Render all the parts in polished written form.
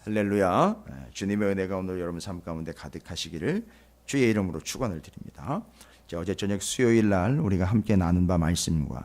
할렐루야. 주님의 은혜가 오늘 여러분 삶 가운데 가득하시기를 주의 이름으로 축원을 드립니다. 어제 저녁 수요일 날 우리가 함께 나눈 바 말씀과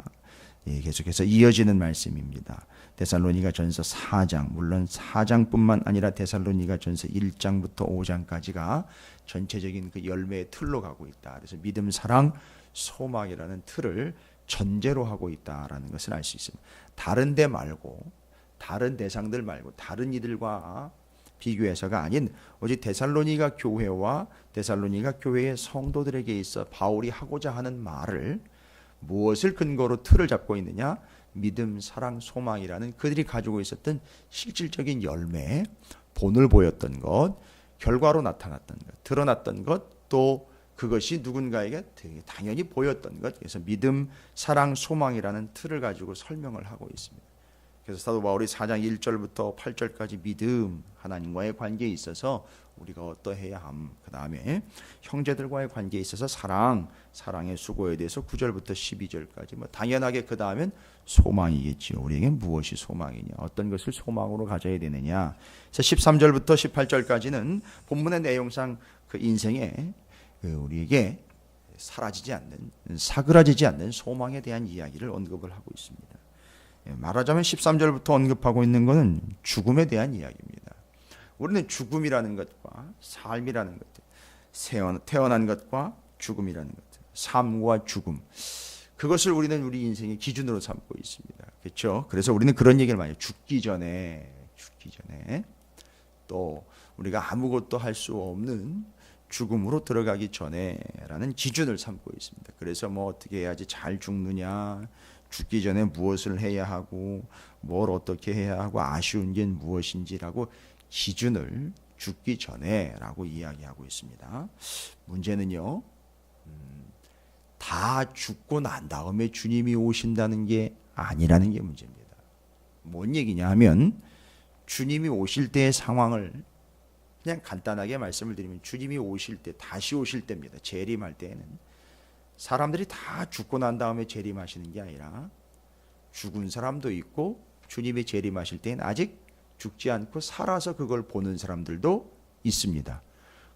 계속해서 이어지는 말씀입니다. 데살로니가전서 4장, 물론 4장뿐만 아니라 데살로니가전서 1장부터 5장까지가 전체적인 그 열매의 틀로 가고 있다. 그래서 믿음, 사랑, 소망이라는 틀을 전제로 하고 있다라는 것을 알 수 있습니다. 다른 데 말고, 다른 대상들 말고, 다른 이들과 비교해서가 아닌 오직 데살로니가 교회와 데살로니가 교회의 성도들에게 있어 바울이 하고자 하는 말을 무엇을 근거로 틀을 잡고 있느냐? 믿음, 사랑, 소망이라는 그들이 가지고 있었던 실질적인 열매, 본을 보였던 것, 결과로 나타났던 것, 드러났던 것, 또 그것이 누군가에게 당연히 보였던 것. 그래서 믿음, 사랑, 소망이라는 틀을 가지고 설명을 하고 있습니다. 그래서 사도 바울이 4장 1절부터 8절까지 믿음, 하나님과의 관계에 있어서 우리가 어떠해야 함, 그 다음에 형제들과의 관계에 있어서 사랑, 사랑의 수고에 대해서 9절부터 12절까지 당연하게 그 다음엔 소망이겠지요. 우리에게 무엇이 소망이냐, 어떤 것을 소망으로 가져야 되느냐. 그래서 13절부터 18절까지는 본문의 내용상 그 인생에 우리에게 사라지지 않는, 사그라지지 않는 소망에 대한 이야기를 언급을 하고 있습니다. 말하자면 13절부터 언급하고 있는 것은 죽음에 대한 이야기입니다. 우리는 죽음이라는 것과 삶이라는 것, 태어난 것과 죽음이라는 것, 삶과 죽음, 그것을 우리는 우리 인생의 기준으로 삼고 있습니다. 그렇죠? 그래서 우리는 그런 얘기를 많이 해요. 죽기 전에 또 우리가 아무것도 할 수 없는 죽음으로 들어가기 전에라는 기준을 삼고 있습니다. 그래서 어떻게 해야지 잘 죽느냐, 죽기 전에 무엇을 해야 하고 뭘 어떻게 해야 하고 아쉬운 게 무엇인지라고 기준을 죽기 전에라고 이야기하고 있습니다. 문제는요, 다 죽고 난 다음에 주님이 오신다는 게 아니라는 게 문제입니다. 뭔 얘기냐 하면 주님이 오실 때의 상황을 그냥 간단하게 말씀을 드리면, 주님이 오실 때, 다시 오실 때입니다. 재림할 때에는 사람들이 다 죽고 난 다음에 재림하시는 게 아니라 죽은 사람도 있고, 주님이 재림하실 때는 아직 죽지 않고 살아서 그걸 보는 사람들도 있습니다.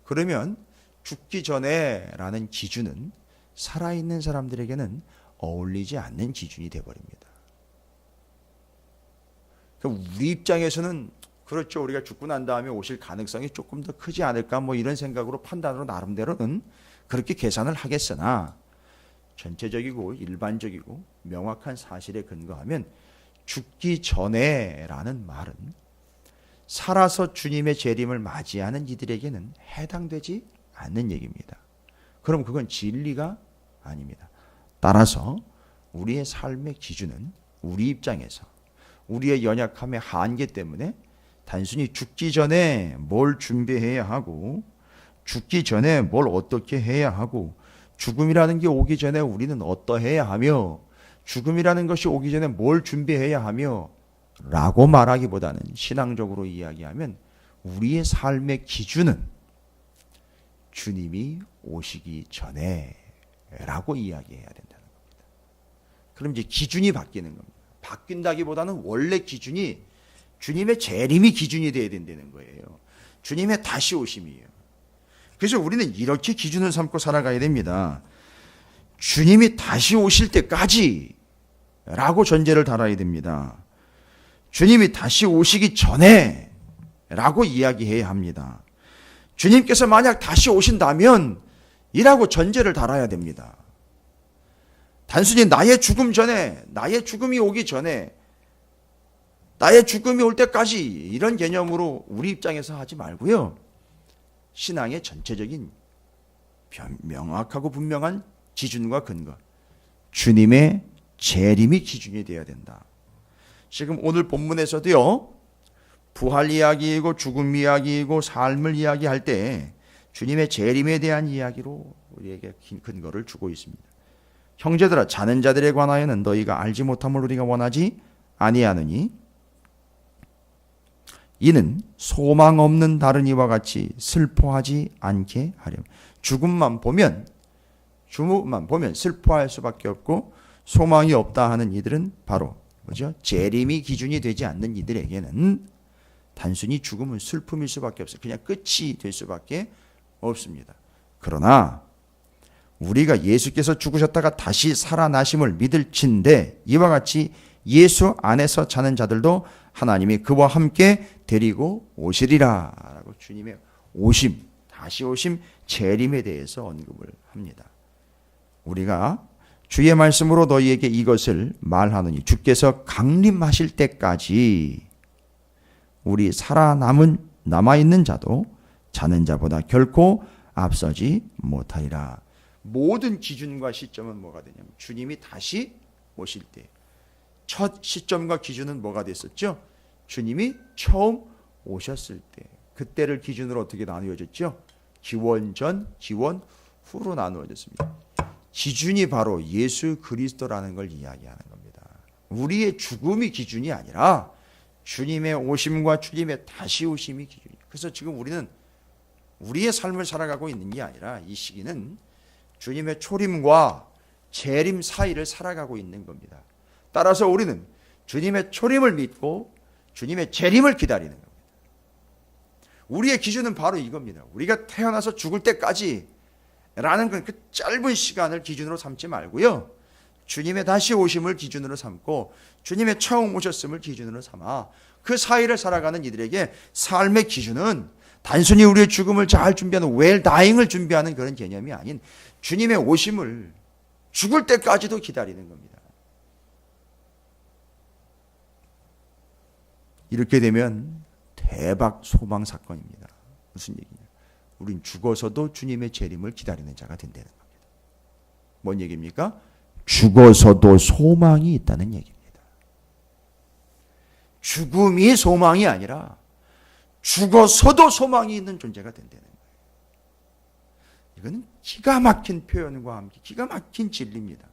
그러면 죽기 전에라는 기준은 살아있는 사람들에게는 어울리지 않는 기준이 되어버립니다. 우리 입장에서는 그렇죠, 우리가 죽고 난 다음에 오실 가능성이 조금 더 크지 않을까, 이런 생각으로 판단으로 나름대로는 그렇게 계산을 하겠으나, 전체적이고 일반적이고 명확한 사실에 근거하면 죽기 전에라는 말은 살아서 주님의 재림을 맞이하는 이들에게는 해당되지 않는 얘기입니다. 그럼 그건 진리가 아닙니다. 따라서 우리의 삶의 기준은 우리 입장에서 우리의 연약함의 한계 때문에 단순히 죽기 전에 뭘 준비해야 하고, 죽기 전에 뭘 어떻게 해야 하고, 죽음이라는 게 오기 전에 우리는 어떠해야 하며, 죽음이라는 것이 오기 전에 뭘 준비해야 하며 라고 말하기보다는, 신앙적으로 이야기하면 우리의 삶의 기준은 주님이 오시기 전에 라고 이야기해야 된다는 겁니다. 그럼 이제 기준이 바뀌는 겁니다. 바뀐다기보다는 원래 기준이 주님의 재림이 기준이 되어야 된다는 거예요. 주님의 다시 오심이에요. 그래서 우리는 이렇게 기준을 삼고 살아가야 됩니다. 주님이 다시 오실 때까지 라고 전제를 달아야 됩니다. 주님이 다시 오시기 전에 라고 이야기해야 합니다. 주님께서 만약 다시 오신다면 이라고 전제를 달아야 됩니다. 단순히 나의 죽음 전에, 나의 죽음이 오기 전에, 나의 죽음이 올 때까지 이런 개념으로 우리 입장에서 하지 말고요. 신앙의 전체적인 명확하고 분명한 기준과 근거, 주님의 재림이 기준이 되어야 된다. 지금 오늘 본문에서도요, 부활 이야기이고 죽음 이야기이고 삶을 이야기할 때 주님의 재림에 대한 이야기로 우리에게 근거를 주고 있습니다. 형제들아, 자는 자들에 관하여는 너희가 알지 못함을 우리가 원하지 아니하느니 이는 소망 없는 다른 이와 같이 슬퍼하지 않게 하렴. 죽음만 보면 슬퍼할 수밖에 없고, 소망이 없다 하는 이들은 바로 뭐죠? 재림이 기준이 되지 않는 이들에게는 단순히 죽음은 슬픔일 수밖에 없어요. 그냥 끝이 될 수밖에 없습니다. 그러나 우리가 예수께서 죽으셨다가 다시 살아나심을 믿을진대 이와 같이 예수 안에서 자는 자들도 하나님이 그와 함께 데리고 오시리라 라고 주님의 오심, 다시 오심, 재림에 대해서 언급을 합니다. 우리가 주의 말씀으로 너희에게 이것을 말하노니 주께서 강림하실 때까지 우리 남아있는 자도 자는 자보다 결코 앞서지 못하리라. 모든 기준과 시점은 뭐가 되냐면 주님이 다시 오실 때 첫 시점과 기준은 뭐가 됐었죠? 주님이 처음 오셨을 때 그때를 기준으로 어떻게 나누어졌죠? 기원 전, 기원 후로 나누어졌습니다. 기준이 바로 예수 그리스도라는 걸 이야기하는 겁니다. 우리의 죽음이 기준이 아니라 주님의 오심과 주님의 다시 오심이 기준이에요. 그래서 지금 우리는 우리의 삶을 살아가고 있는 게 아니라 이 시기는 주님의 초림과 재림 사이를 살아가고 있는 겁니다. 따라서 우리는 주님의 초림을 믿고 주님의 재림을 기다리는 겁니다. 우리의 기준은 바로 이겁니다. 우리가 태어나서 죽을 때까지 라는 그 짧은 시간을 기준으로 삼지 말고요. 주님의 다시 오심을 기준으로 삼고 주님의 처음 오셨음을 기준으로 삼아 그 사이를 살아가는 이들에게 삶의 기준은 단순히 우리의 죽음을 잘 준비하는 웰다잉을 준비하는 그런 개념이 아닌 주님의 오심을 죽을 때까지도 기다리는 겁니다. 이렇게 되면 대박 소망 사건입니다. 무슨 얘기냐? 우린 죽어서도 주님의 재림을 기다리는 자가 된다는 겁니다. 뭔 얘기입니까? 죽어서도 소망이 있다는 얘기입니다. 죽음이 소망이 아니라 죽어서도 소망이 있는 존재가 된다는 거예요. 이거는 기가 막힌 표현과 함께 기가 막힌 진리입니다.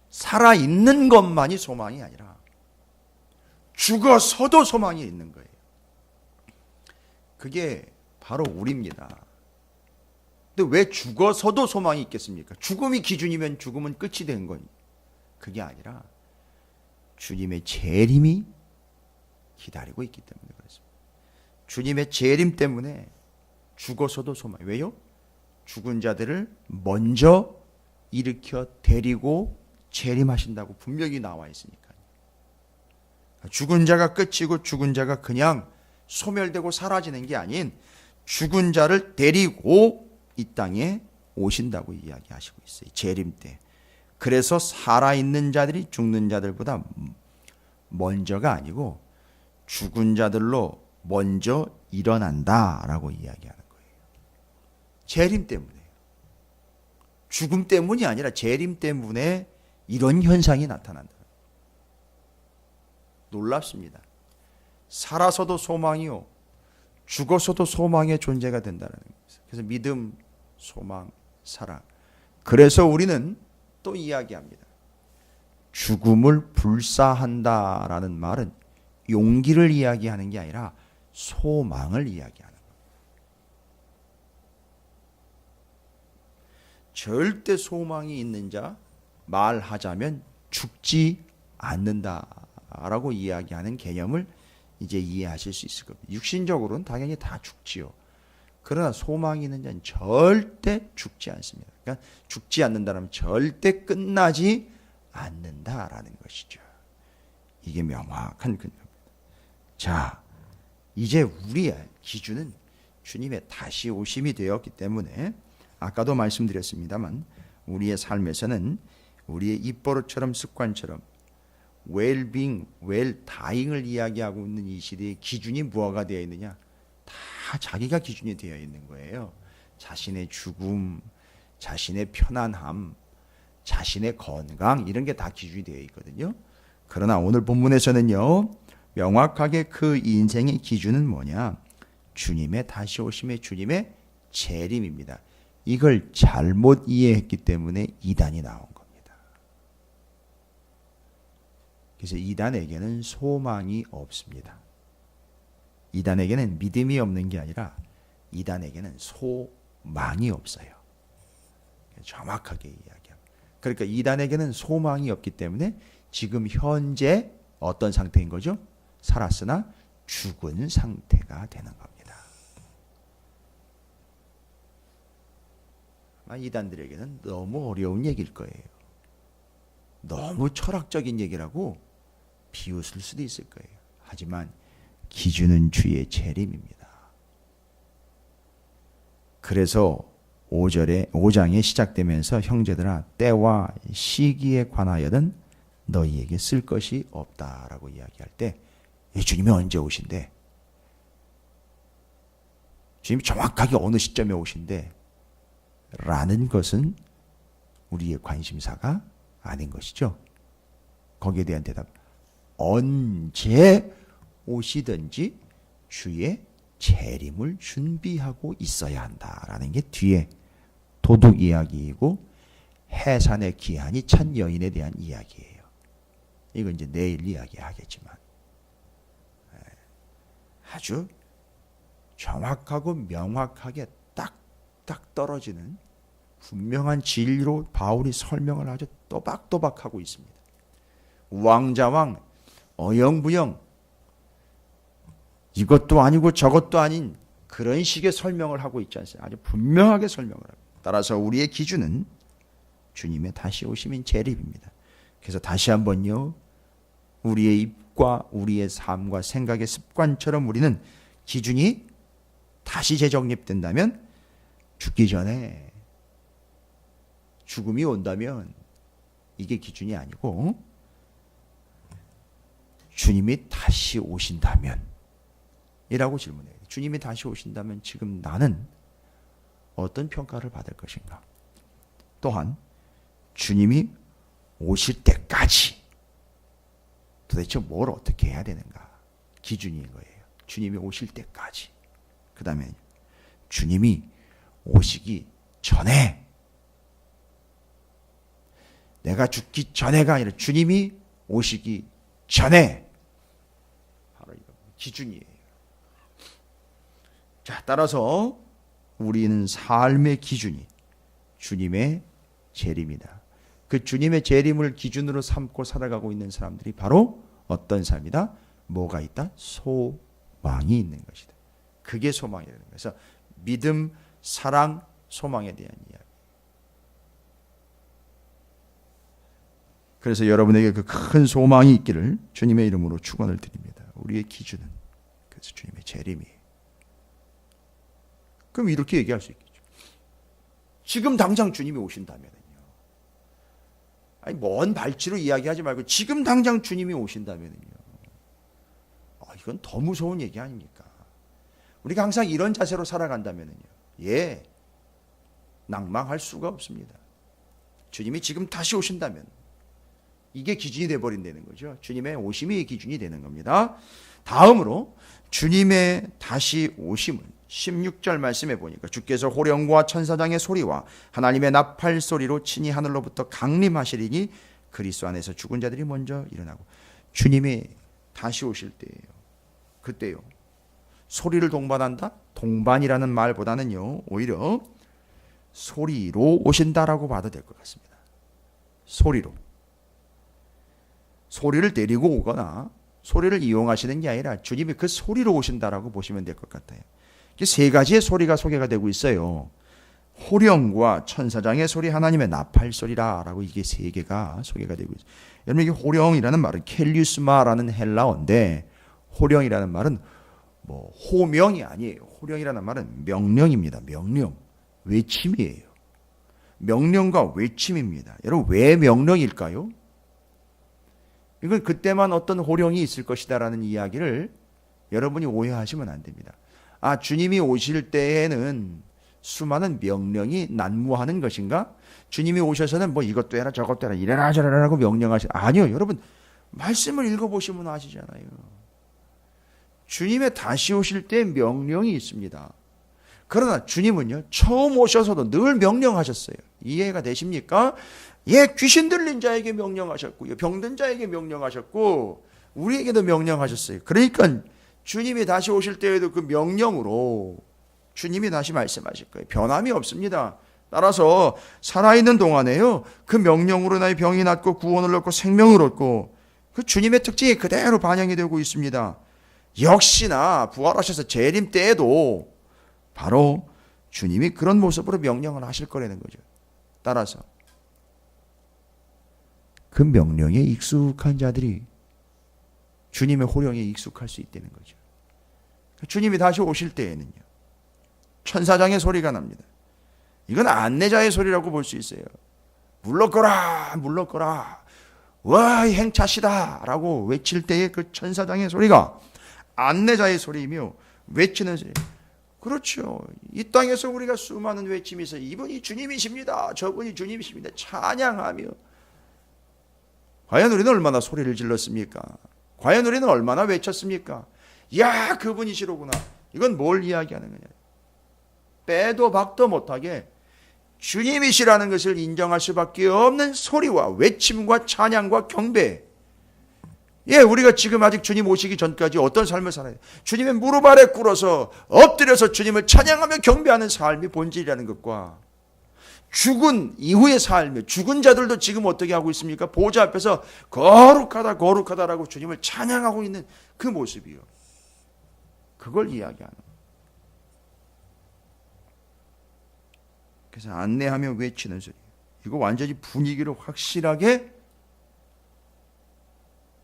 살아있는 것만이 소망이 아니라 죽어서도 소망이 있는 거예요. 그게 바로 우리입니다. 근데 왜 죽어서도 소망이 있겠습니까? 죽음이 기준이면 죽음은 끝이 된 거니. 그게 아니라 주님의 재림이 기다리고 있기 때문에 그렇습니다. 주님의 재림 때문에 죽어서도 소망. 왜요? 죽은 자들을 먼저 일으켜 데리고 재림하신다고 분명히 나와 있으니까요. 죽은 자가 끝이고 죽은 자가 그냥 소멸되고 사라지는 게 아닌 죽은 자를 데리고 이 땅에 오신다고 이야기하시고 있어요. 재림 때. 그래서 살아있는 자들이 죽는 자들보다 먼저가 아니고 죽은 자들로 먼저 일어난다라고 이야기하는 거예요. 재림 때문에. 죽음 때문이 아니라 재림 때문에 이런 현상이 나타난다. 놀랍습니다. 살아서도 소망이요, 죽어서도 소망의 존재가 된다는 거예요. 그래서 믿음, 소망, 사랑. 그래서 우리는 또 이야기합니다. 죽음을 불사한다라는 말은 용기를 이야기하는 게 아니라 소망을 이야기하는 거예요. 절대 소망이 있는 자, 말하자면 죽지 않는다라고 이야기하는 개념을 이제 이해하실 수 있을 겁니다. 육신적으로는 당연히 다 죽지요. 그러나 소망이 있는 자는 절대 죽지 않습니다. 그러니까 죽지 않는다면 절대 끝나지 않는다라는 것이죠. 이게 명확한 근거입니다. 자, 이제 우리의 기준은 주님의 다시 오심이 되었기 때문에 아까도 말씀드렸습니다만 우리의 삶에서는 우리의 입버릇처럼 습관처럼 웰빙, 웰다잉을 이야기하고 있는 이 시대의 기준이 무엇가 되어 있느냐? 다 자기가 기준이 되어 있는 거예요. 자신의 죽음, 자신의 편안함, 자신의 건강 이런 게 다 기준이 되어 있거든요. 그러나 오늘 본문에서는요. 명확하게 그 인생의 기준은 뭐냐? 주님의 다시 오심의 주님의 재림입니다. 이걸 잘못 이해했기 때문에 이단이 나온 겁니다. 그래서 이단에게는 소망이 없습니다. 이단에게는 믿음이 없는 게 아니라 이단에게는 소망이 없어요. 정확하게 이야기합니다. 그러니까 이단에게는 소망이 없기 때문에 지금 현재 어떤 상태인 거죠? 살았으나 죽은 상태가 되는 겁니다. 아마 이단들에게는 너무 어려운 얘기일 거예요. 너무 철학적인 얘기라고 비웃을 수도 있을 거예요. 하지만 기준은 주의 재림입니다. 그래서 5장에 시작되면서 형제들아 때와 시기에 관하여는 너희에게 쓸 것이 없다라고 이야기할 때 주님이 언제 오신대? 주님이 정확하게 어느 시점에 오신대? 라는 것은 우리의 관심사가 아닌 것이죠. 거기에 대한 대답, 언제 오시든지 주의 재림을 준비하고 있어야 한다라는 게 뒤에 도둑 이야기이고 해산의 기한이 찬 여인에 대한 이야기예요. 이건 이제 내일 이야기하겠지만 아주 정확하고 명확하게 딱딱 떨어지는 분명한 진리로 바울이 설명을 아주 또박또박하고 있습니다. 왕자왕 어영부영 이것도 아니고 저것도 아닌 그런 식의 설명을 하고 있지 않습니까? 아주 분명하게 설명을 합니다. 따라서 우리의 기준은 주님의 다시 오심인 재림입니다. 그래서 다시 한번요, 우리의 입과 우리의 삶과 생각의 습관처럼 우리는 기준이 다시 재정립된다면 죽기 전에 죽음이 온다면 이게 기준이 아니고 주님이 다시 오신다면 이라고 질문해요. 주님이 다시 오신다면 지금 나는 어떤 평가를 받을 것인가? 또한 주님이 오실 때까지 도대체 뭘 어떻게 해야 되는가? 기준인 거예요. 주님이 오실 때까지. 그 다음에 주님이 오시기 전에, 내가 죽기 전에가 아니라 주님이 오시기 전에, 바로 이거 기준이에요. 자, 따라서 우리는 삶의 기준이 주님의 재림이다. 그 주님의 재림을 기준으로 삼고 살아가고 있는 사람들이 바로 어떤 삶이다? 뭐가 있다? 소망이 있는 것이다. 그게 소망이라는 거예요. 그래서 믿음, 사랑, 소망에 대한 이야기. 그래서 여러분에게 그 큰 소망이 있기를 주님의 이름으로 축원을 드립니다. 우리의 기준은 그래서 주님의 재림이에요. 그럼 이렇게 얘기할 수 있겠죠. 지금 당장 주님이 오신다면요. 아니, 먼 발치로 이야기하지 말고 지금 당장 주님이 오신다면요. 이건 더 무서운 얘기 아닙니까? 우리가 항상 이런 자세로 살아간다면요. 낭망할 수가 없습니다. 주님이 지금 다시 오신다면 이게 기준이 되어버린다는 거죠. 주님의 오심이 기준이 되는 겁니다. 다음으로 주님의 다시 오심은 16절 말씀해 보니까 주께서 호령과 천사장의 소리와 하나님의 나팔 소리로 친히 하늘로부터 강림하시리니 그리스도 안에서 죽은 자들이 먼저 일어나고, 주님이 다시 오실 때예요. 그때요. 소리를 동반한다? 동반이라는 말보다는요, 오히려 소리로 오신다라고 봐도 될 것 같습니다. 소리로. 소리를 데리고 오거나 소리를 이용하시는 게 아니라 주님이 그 소리로 오신다라고 보시면 될 것 같아요. 세 가지의 소리가 소개가 되고 있어요. 호령과 천사장의 소리, 하나님의 나팔 소리라라고 이게 세 개가 소개가 되고 있어요. 여러분, 이게 호령이라는 말은 켈리스마라는 헬라어인데, 호령이라는 말은 호명이 아니에요. 호령이라는 말은 명령입니다. 명령, 외침이에요. 명령과 외침입니다. 여러분, 왜 명령일까요? 이건 그때만 어떤 호령이 있을 것이다라는 이야기를 여러분이 오해하시면 안 됩니다. 주님이 오실 때에는 수많은 명령이 난무하는 것인가? 주님이 오셔서는 이것도 해라 저것도 해라 이래라 저래라 하고 아니요. 여러분, 말씀을 읽어보시면 아시잖아요. 주님의 다시 오실 때 명령이 있습니다. 그러나 주님은요, 처음 오셔서도 늘 명령하셨어요. 이해가 되십니까? 귀신 들린 자에게 명령하셨고요, 병든 자에게 명령하셨고, 우리에게도 명령하셨어요. 그러니까 주님이 다시 오실 때에도 그 명령으로 주님이 다시 말씀하실 거예요. 변함이 없습니다. 따라서 살아있는 동안에요, 그 명령으로 나의 병이 낫고 구원을 얻고 생명을 얻고 그 주님의 특징이 그대로 반영이 되고 있습니다. 역시나 부활하셔서 재림 때에도 바로 주님이 그런 모습으로 명령을 하실 거라는 거죠. 따라서 그 명령에 익숙한 자들이 주님의 호령에 익숙할 수 있다는 거죠. 주님이 다시 오실 때에는요, 천사장의 소리가 납니다. 이건 안내자의 소리라고 볼 수 있어요. 물러거라, 물러거라, 와, 행차시다 라고 외칠 때의 그 천사장의 소리가 안내자의 소리이며 외치는 소리. 그렇죠. 이 땅에서 우리가 수많은 외침이 있어요. 이분이 주님이십니다, 저분이 주님이십니다 찬양하며, 과연 우리는 얼마나 소리를 질렀습니까? 과연 우리는 얼마나 외쳤습니까? 야, 그분이시로구나. 이건 뭘 이야기하는 거냐? 빼도 박도 못하게 주님이시라는 것을 인정할 수밖에 없는 소리와 외침과 찬양과 경배. 예, 우리가 지금 아직 주님 오시기 전까지 어떤 삶을 살아야 돼? 주님의 무릎 아래 꿇어서 엎드려서 주님을 찬양하며 경배하는 삶이 본질이라는 것과, 죽은 이후의 삶, 죽은 자들도 지금 어떻게 하고 있습니까? 보좌 앞에서 거룩하다 거룩하다라고 주님을 찬양하고 있는 그 모습이요, 그걸 이야기하는 거예요. 그래서 안내하며 외치는 소리, 이거 완전히 분위기를 확실하게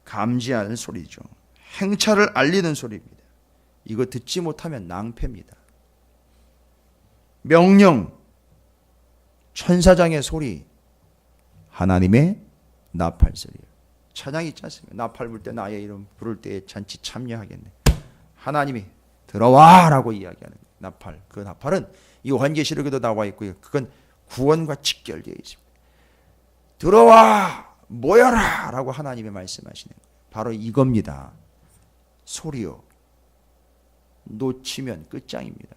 감지하는 소리죠. 행차를 알리는 소리입니다. 이거 듣지 못하면 낭패입니다. 명령, 천사장의 소리, 하나님의 나팔 소리예요. 찬양 있지 않습니까? 나팔 불 때 나의 이름 부를 때에 잔치 참여하겠네. 하나님이 들어와 라고 이야기하는 거예요. 나팔, 그 나팔은 요한계시록에도 나와 있고요, 그건 구원과 직결되어 있습니다. 들어와, 모여라 라고 하나님이 말씀하시는 거예요. 바로 이겁니다. 소리요, 놓치면 끝장입니다.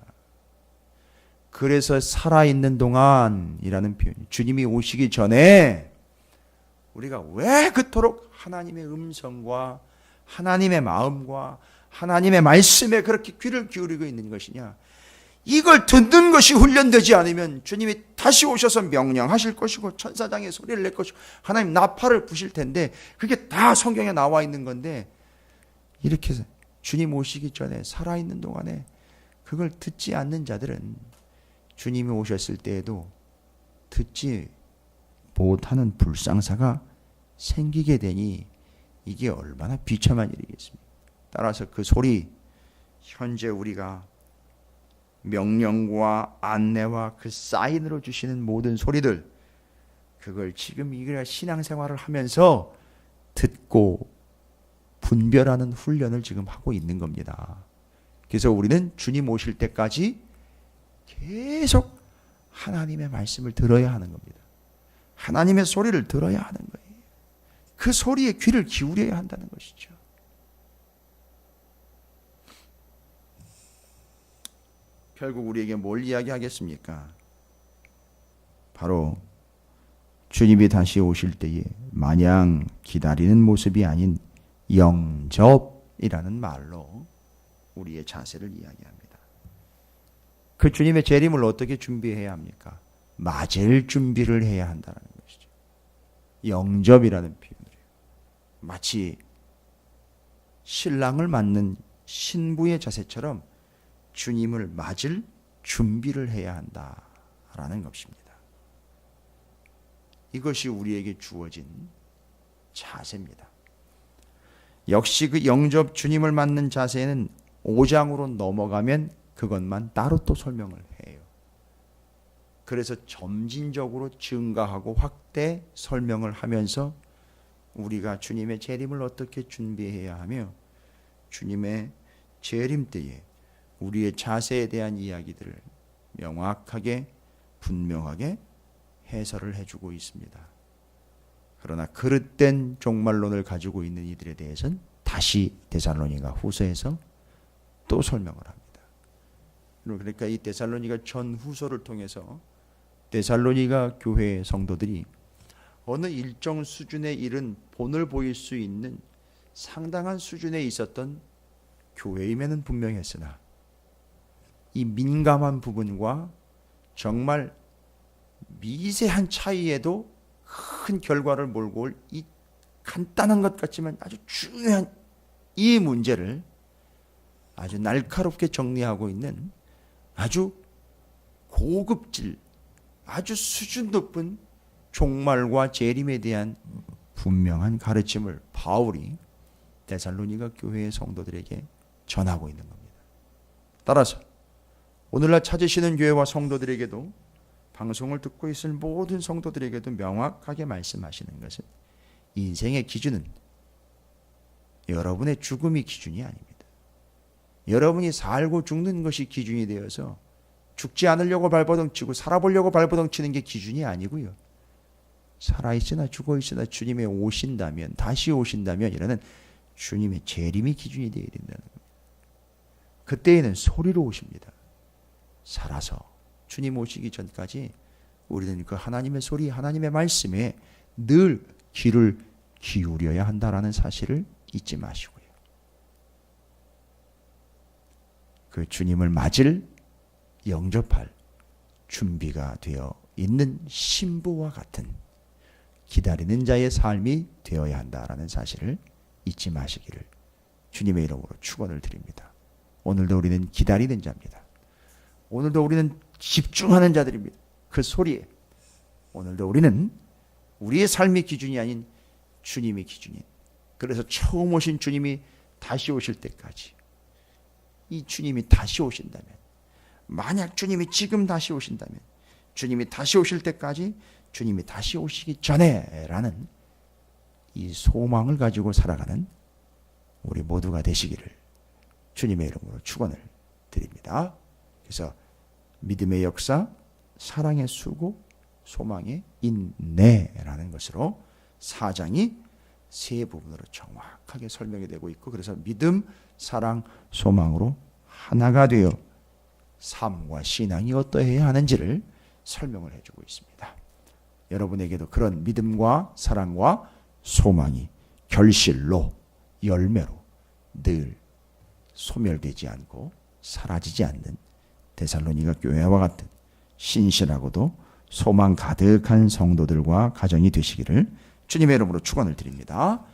그래서 살아있는 동안이라는 표현, 주님이 오시기 전에 우리가 왜 그토록 하나님의 음성과 하나님의 마음과 하나님의 말씀에 그렇게 귀를 기울이고 있는 것이냐? 이걸 듣는 것이 훈련되지 않으면 주님이 다시 오셔서 명령하실 것이고 천사장의 소리를 낼 것이고 하나님 나팔을 부실 텐데, 그게 다 성경에 나와 있는 건데, 이렇게 주님 오시기 전에 살아있는 동안에 그걸 듣지 않는 자들은 주님이 오셨을 때에도 듣지 못하는 불상사가 생기게 되니 이게 얼마나 비참한 일이겠습니까? 따라서 그 소리, 현재 우리가 명령과 안내와 그 사인으로 주시는 모든 소리들, 그걸 지금 우리가 신앙생활을 하면서 듣고 분별하는 훈련을 지금 하고 있는 겁니다. 그래서 우리는 주님 오실 때까지 계속 하나님의 말씀을 들어야 하는 겁니다. 하나님의 소리를 들어야 하는 거예요. 그 소리에 귀를 기울여야 한다는 것이죠. 결국 우리에게 뭘 이야기하겠습니까? 바로 주님이 다시 오실 때에 마냥 기다리는 모습이 아닌 영접이라는 말로 우리의 자세를 이야기합니다. 그 주님의 재림을 어떻게 준비해야 합니까? 맞을 준비를 해야 한다는 것이죠. 영접이라는 표현을 해요. 마치 신랑을 맞는 신부의 자세처럼 주님을 맞을 준비를 해야 한다라는 것입니다. 이것이 우리에게 주어진 자세입니다. 역시 그 영접 주님을 맞는 자세는 5장으로 넘어가면 그것만 따로 또 설명을 해요. 그래서 점진적으로 증가하고 확대 설명을 하면서 우리가 주님의 재림을 어떻게 준비해야 하며 주님의 재림 때에 우리의 자세에 대한 이야기들을 명확하게 분명하게 해설을 해주고 있습니다. 그러나 그릇된 종말론을 가지고 있는 이들에 대해서는 다시 데살로니가 후서에서 또 설명을 합니다. 그러니까 이 데살로니가 전후서를 통해서 데살로니가 교회 성도들이 어느 일정 수준에 이른 본을 보일 수 있는 상당한 수준에 있었던 교회임에는 분명했으나 이 민감한 부분과 정말 미세한 차이에도 큰 결과를 몰고 올 이 간단한 것 같지만 아주 중요한 이 문제를 아주 날카롭게 정리하고 있는 아주 고급질, 아주 수준 높은 종말과 재림에 대한 분명한 가르침을 바울이 데살로니가 교회의 성도들에게 전하고 있는 겁니다. 따라서 오늘날 찾으시는 교회와 성도들에게도, 방송을 듣고 있을 모든 성도들에게도 명확하게 말씀하시는 것은, 인생의 기준은 여러분의 죽음이 기준이 아닙니다. 여러분이 살고 죽는 것이 기준이 되어서 죽지 않으려고 발버둥치고 살아보려고 발버둥치는 게 기준이 아니고요. 살아있으나 죽어있으나 주님의 오신다면, 다시 오신다면 이라는 주님의 재림이 기준이 되어야 된다는 겁니다. 그때에는 소리로 오십니다. 살아서 주님 오시기 전까지 우리는 그 하나님의 소리, 하나님의 말씀에 늘 귀를 기울여야 한다라는 사실을 잊지 마시고요. 그 주님을 맞을, 영접할 준비가 되어 있는 신부와 같은 기다리는 자의 삶이 되어야 한다라는 사실을 잊지 마시기를 주님의 이름으로 축원을 드립니다. 오늘도 우리는 기다리는 자입니다. 오늘도 우리는 집중하는 자들입니다. 그 소리에 오늘도 우리는 우리의 삶의 기준이 아닌 주님의 기준인, 그래서 처음 오신 주님이 다시 오실 때까지, 이 주님이 다시 오신다면, 만약 주님이 지금 다시 오신다면, 주님이 다시 오실 때까지, 주님이 다시 오시기 전에 라는 이 소망을 가지고 살아가는 우리 모두가 되시기를 주님의 이름으로 축원을 드립니다. 그래서 믿음의 역사, 사랑의 수고, 소망의 인내라는 것으로 4장이 세 부분으로 정확하게 설명이 되고 있고, 그래서 믿음, 사랑, 소망으로 하나가 되어 삶과 신앙이 어떠해야 하는지를 설명을 해주고 있습니다. 여러분에게도 그런 믿음과 사랑과 소망이 결실로, 열매로 늘 소멸되지 않고 사라지지 않는 데살로니가 교회와 같은 신실하고도 소망 가득한 성도들과 가정이 되시기를 주님의 이름으로 축원을 드립니다.